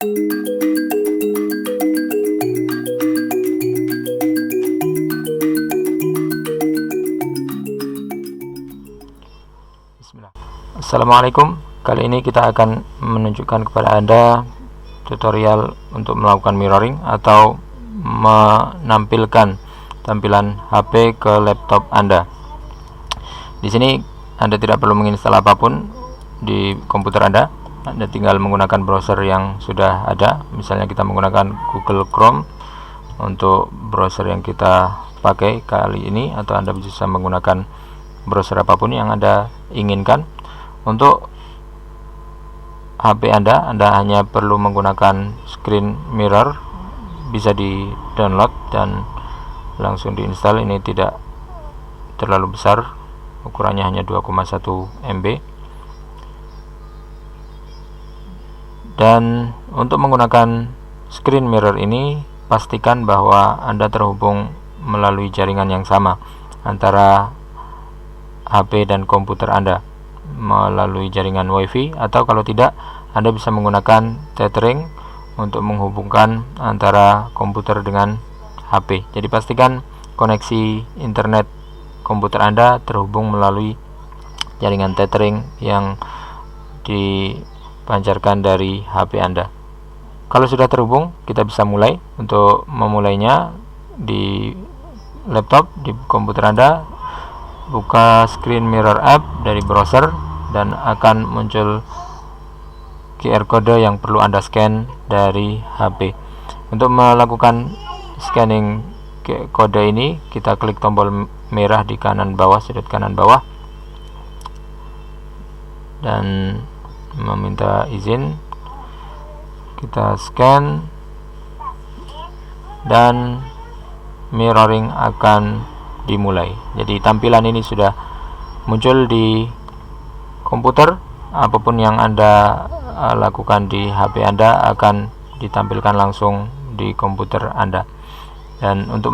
Bismillah. Assalamualaikum. Kali ini kita akan menunjukkan kepada Anda tutorial untuk melakukan mirroring atau menampilkan tampilan HP ke laptop Anda. Di sini Anda tidak perlu menginstal apapun di komputer Anda. Anda tinggal menggunakan browser yang sudah ada. Misalnya kita menggunakan Google Chrome untuk browser yang kita pakai kali ini, atau Anda bisa menggunakan browser apapun yang Anda inginkan. Untuk HP Anda hanya perlu menggunakan screen mirror, bisa di download dan langsung diinstal. Ini tidak terlalu besar, ukurannya hanya 2,1 MB. Dan untuk menggunakan screen mirror ini, pastikan bahwa Anda terhubung melalui jaringan yang sama antara HP dan komputer Anda, melalui jaringan WiFi, atau kalau tidak, Anda bisa menggunakan tethering untuk menghubungkan antara komputer dengan HP. Jadi pastikan koneksi internet komputer Anda terhubung melalui jaringan tethering yang dipancarkan dari HP Anda. Kalau sudah terhubung, kita bisa mulai. Untuk memulainya, di laptop, di komputer Anda, buka screen mirror app dari browser dan akan muncul QR code yang perlu Anda scan dari HP. Untuk melakukan scanning kode ini, kita klik tombol merah di kanan bawah, sudut kanan bawah, dan meminta izin. Kita scan dan mirroring akan dimulai. Jadi tampilan ini sudah muncul di komputer. Apapun yang Anda lakukan di HP Anda akan ditampilkan langsung di komputer Anda. Dan untuk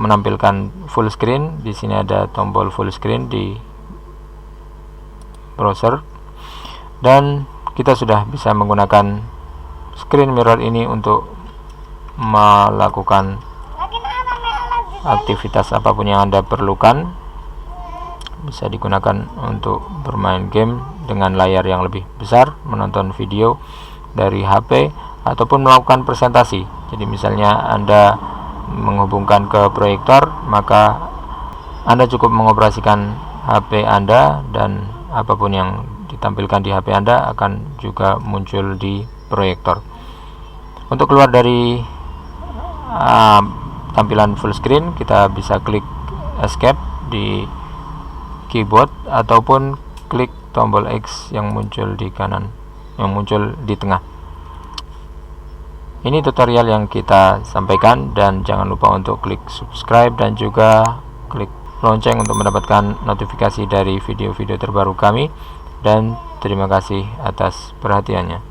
menampilkan full screen, di sini ada tombol full screen di browser, dan kita sudah bisa menggunakan screen mirror ini untuk melakukan aktivitas apapun yang Anda perlukan. Bisa digunakan untuk bermain game dengan layar yang lebih besar, menonton video dari HP, ataupun melakukan presentasi. Jadi misalnya Anda menghubungkan ke proyektor, maka Anda cukup mengoperasikan HP Anda, dan apapun yang ditampilkan di HP Anda akan juga muncul di proyektor. Untuk keluar dari tampilan full screen, kita bisa klik escape di keyboard ataupun klik tombol X yang muncul di kanan, yang muncul di tengah. Ini tutorial yang kita sampaikan, dan jangan lupa untuk klik subscribe dan juga klik lonceng untuk mendapatkan notifikasi dari video-video terbaru kami, dan terima kasih atas perhatiannya.